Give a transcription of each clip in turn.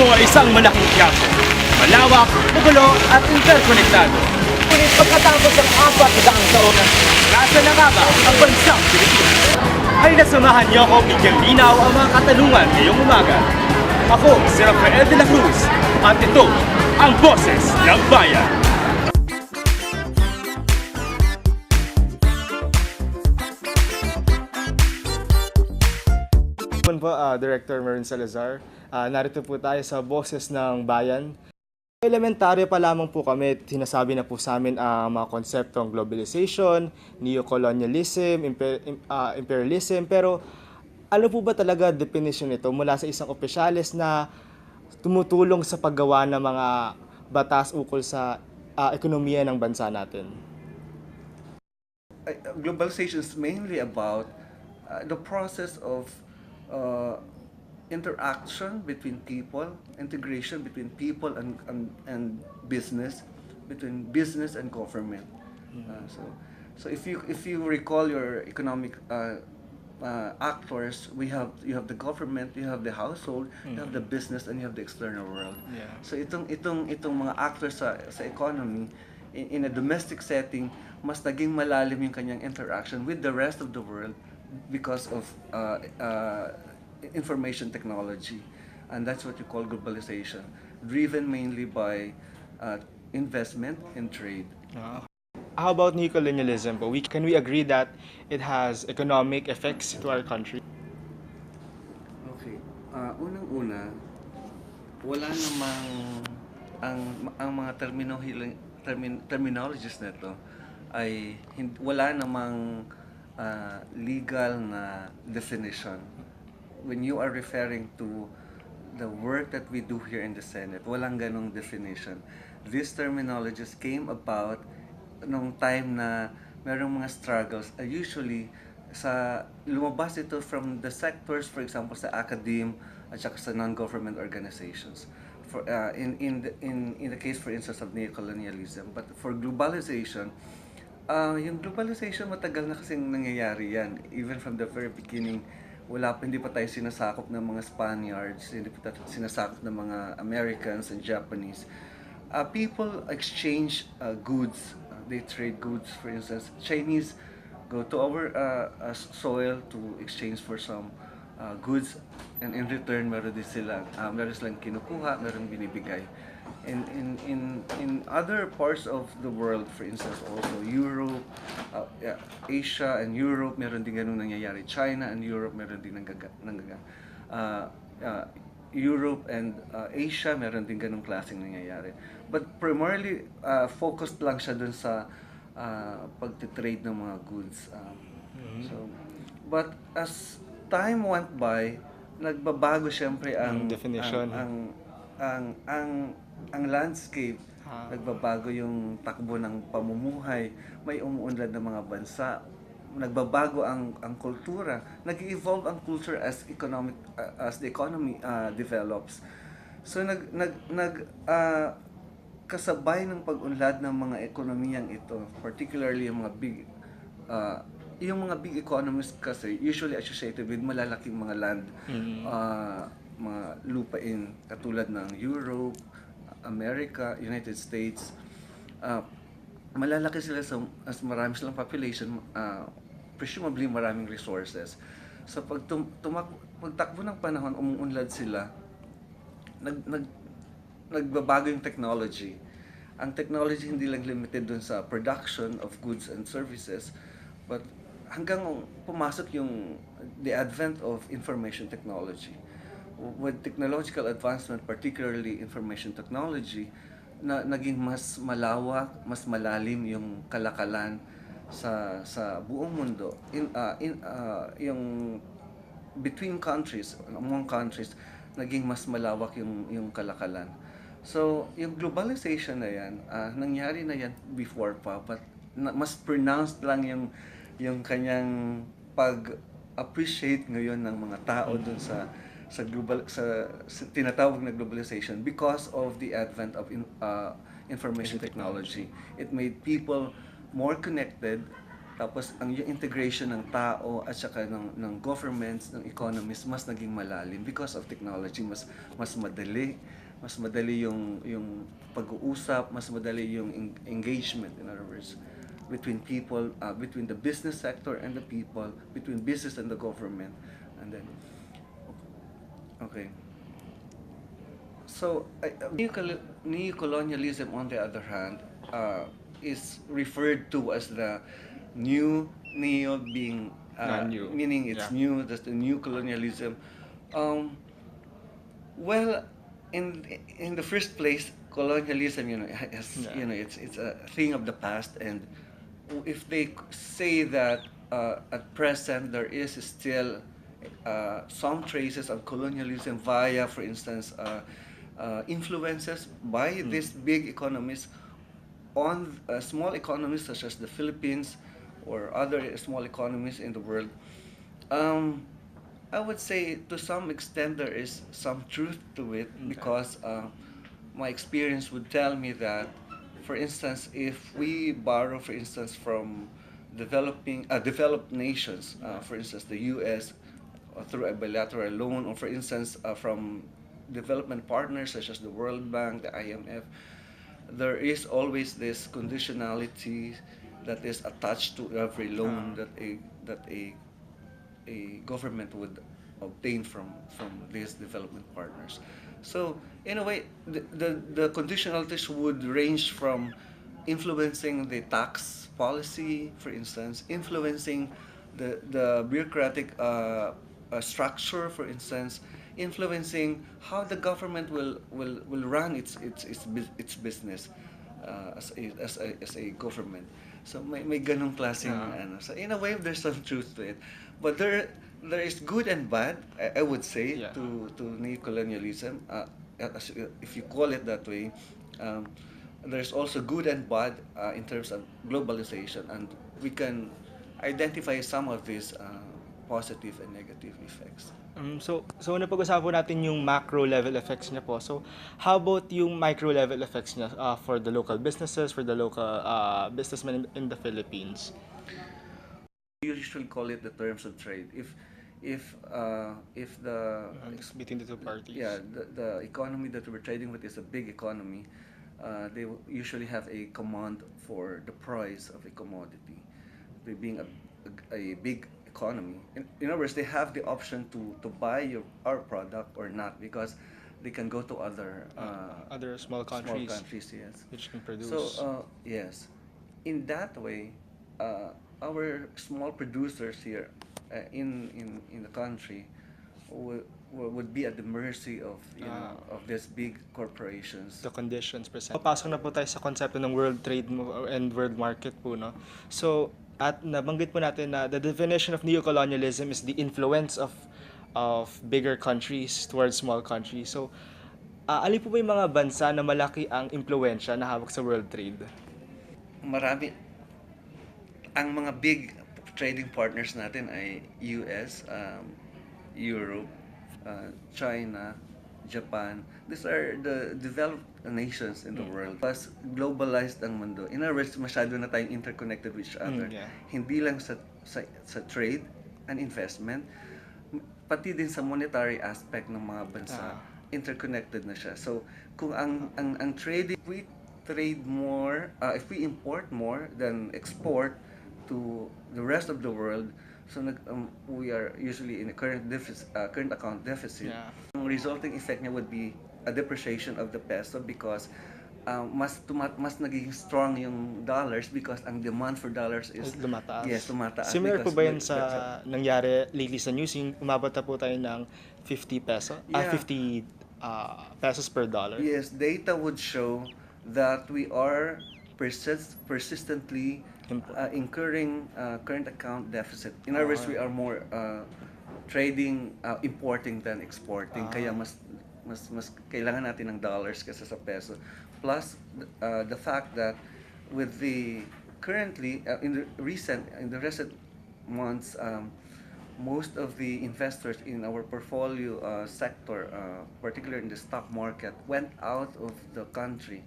ay isang malaking tiyago. Malawak, magulo at interkonektado. Ngunit pagkatapos ng 400 taon, nasa na nga ba ang bansang Pilipinas? Ay nasamahan niyo ako bigyang linaw ang mga katanungan ngayong umaga. Ako si Rafael de la Cruz at ito ang Boses ng Bayan. Po, Director Marin Salazar. Narito po tayo sa Boses ng Bayan. Elementaryo pa lamang po kami, sinasabi na po sa amin ang mga konseptong globalization, neocolonialism, imperialism, pero ano po ba talaga definition nito mula sa isang opisyalis na tumutulong sa paggawa ng mga batas ukol sa ekonomiya ng bansa natin? Globalization is mainly about the process of interaction between people, integration between people and business, between business and government. So if you recall your economic actors, you have the government, you have the household, you have the business, and you have the external world. Yeah. So itong mga actors sa economy in a domestic setting, mas naging malalim yung kanyang interaction with the rest of the world because of information technology, and that's what you call globalization, driven mainly by investment and trade. How about neocolonialism po? Can we agree that it has economic effects to our country? Okay. Unang-una, wala namang ang mga terminologies nito ay wala namang legal na definition. When you are referring to the work that we do here in the Senate, walang ganong definition. These terminologies came about nung time na merong mga struggles. Usually, lumabas ito from the sectors, for example, sa academe at saka sa non-government organizations. In the case, for instance, of neocolonialism. But for globalization, yung globalization matagal na kasing nangyayari yan. Even from the very beginning, hindi pa tayo sinasakop ng mga Spaniards, hindi pa tayo sinasakop ng mga Americans and Japanese. People exchange goods, they trade goods. For instance, Chinese go to our soil to exchange for some goods, and in return meron silang kinukuha, meron binibigay. In other parts of the world, for instance, also Europe, Asia and Europe, meron din ganun nangyayari. China and Europe, meron din Europe and Asia, meron din ganung klaseng nangyayari. But primarily, focused lang siya dun sa pagtitrade ng mga goods. But as time went by, nagbabago siyempre ang definition. Ang landscape, nagbabago yung takbo ng pamumuhay, may umuunlad na mga bansa, nagbabago ang kultura, nag-evolve ang culture as the economy develops. So kasabay ng pag-unlad ng mga ekonomiyang ito, particularly yung mga big economies kasi usually associated with malalaking mga land, mga lupain katulad ng Europe, America, United States. Malalaki sila as marami silang population, presumably maraming resources. So pagtakbo ng panahon, umuunlad sila, nagbabago yung technology. Ang technology hindi lang limited dun sa production of goods and services, but hanggang pumasok the advent of information technology. With technological advancement, particularly information technology, naging mas malawak, mas malalim yung kalakalan sa buong mundo. Yung between countries, among countries, naging mas malawak yung kalakalan. So, yung globalization na yan, nangyari na yan before pa, but mas pronounced lang yung kanyang pag-appreciate ngayon ng mga tao dun sa tinatawag na globalization because of the advent of information technology. It made people more connected, Tapos yung integration ng tao at saka ng governments, ng economies mas naging malalim because of technology. Mas madali yung pag-uusap, mas madali yung engagement, in other words, between people, between the business sector and the people, between business and the government. And then okay. So, neo-colonialism, on the other hand, is referred to as the new neo being, Non-new. meaning it's Yeah. new, that's the new colonialism. Um, well, in the first place, colonialism, Yeah. it's a thing of the past, and if they say that at present there is still some traces of colonialism via, for instance, influences by these big economies on small economies such as the Philippines or other small economies in the world. Um, I would say to some extent there is some truth to it Okay. because my experience would tell me that, for instance, if we borrow, for instance, from developed nations, for instance, the U.S. Through a bilateral loan, or for instance, from development partners such as the World Bank, the IMF, there is always this conditionality that is attached to every loan that a government would obtain from these development partners. So in a way, the conditionalities would range from influencing the tax policy, for instance, influencing the bureaucratic structure, for instance, influencing how the government will run its business as a government. So may ganong klaseng Yeah. ano. So in a way, there's some truth to it. But there is good and bad, I would say, Yeah. to neocolonialism. If you call it that way, um, there's also good and bad in terms of globalization, and we can identify some of these positive and negative effects. So napag-usapan po natin yung macro level effects niya po. So, how about yung micro level effects niya for the local businesses, for the local businessmen in the Philippines? We usually call it the terms of trade. If the Between the two parties. yeah, the economy that we're trading with is a big economy, they usually have a command for the price of a commodity. They being a big economy. In other words, they have the option to buy our product or not because they can go to other Other small countries yes. which can produce. So, yes, in that way, our small producers here in the country would be at the mercy of of these big corporations. The conditions present. Papasok na po tayo sa konsepto ng world trade and world market po, no? So, at nabanggit po natin na the definition of neocolonialism is the influence of bigger countries towards small countries. So, alin po ba yung mga bansa na malaki ang impluensya na hawak sa world trade? Marami ang mga big trading partners natin ay US, Europe, China, Japan. These are the developed nations in the world. Mas globalized ang mundo. In other words, masyado na tayong interconnected with each other. Yeah. Hindi lang sa trade and investment, pati din sa monetary aspect ng mga bansa, interconnected na siya. So, kung ang trading, if we trade more, if we import more than export to the rest of the world, so we are usually in a current account deficit. Yeah. Ang resulting effect niya would be a depreciation of the peso because mas nagiging strong yung dollars because ang demand for dollars is Lumataas. Yes, tumataas. Similar po because ba yan sa nangyari lately sa news? Yung umabot na po tayo ng 50 peso? Yeah. 50 pesos per dollar? Yes, data would show that we are persistently incurring current account deficit. In other words, we are more trading, importing than exporting. Kaya mas kailangan natin ng dollars kaysa sa peso. Plus, the fact that with the currently in the recent months, most of the investors in our portfolio sector, particularly in the stock market, went out of the country.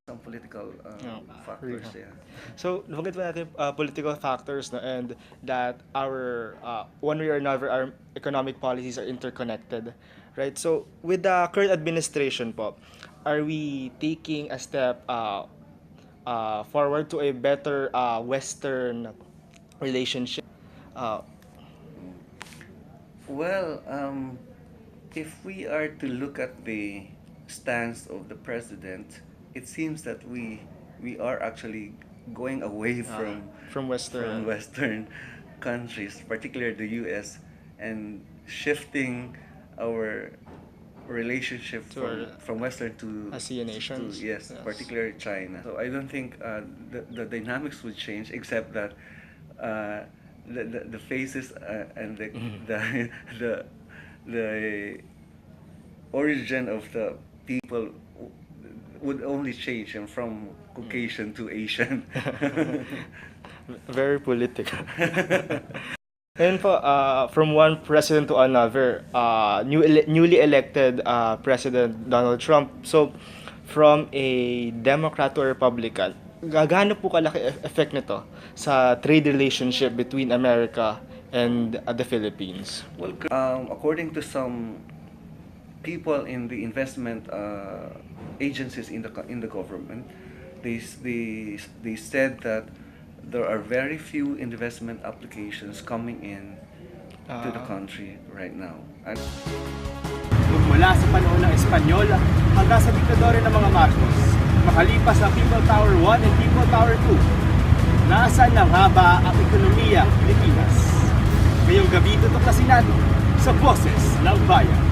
some political Yeah. factors. Yeah. Yeah. So, nabanggit po natin political factors, no, and that our one way or another our economic policies are interconnected, right? So, with the current administration po, are we taking a step forward to a better Western relationship? Uh, Well, if we are to look at the stance of the president, it seems that we are actually going away from from Western Western countries, particularly the U.S., and shifting our relationship To our from Western to ASEAN nations. yes, Yes. particularly China. So I don't think the dynamics would change, except that uh, the faces and the the the origin of the people would only change from Caucasian to Asian. Very political. And po, from one president to another, newly elected President Donald Trump. So, from a Democrat to a Republican, gaano po kalaki effect nito sa trade relationship between America and the Philippines? Well, according to some people in the investment agencies in the government, they said that there are very few investment applications coming in to the country right now. And Magmula sa panahon ng Espanyol hanggang sa diktadore ng mga Marcos, makalipas sa People Power 1 and People Power 2, nasaan na nga ba ang ekonomiya ng Pilipinas? Ngayong gabi tutuklasin natin sa Boses ng Bayan.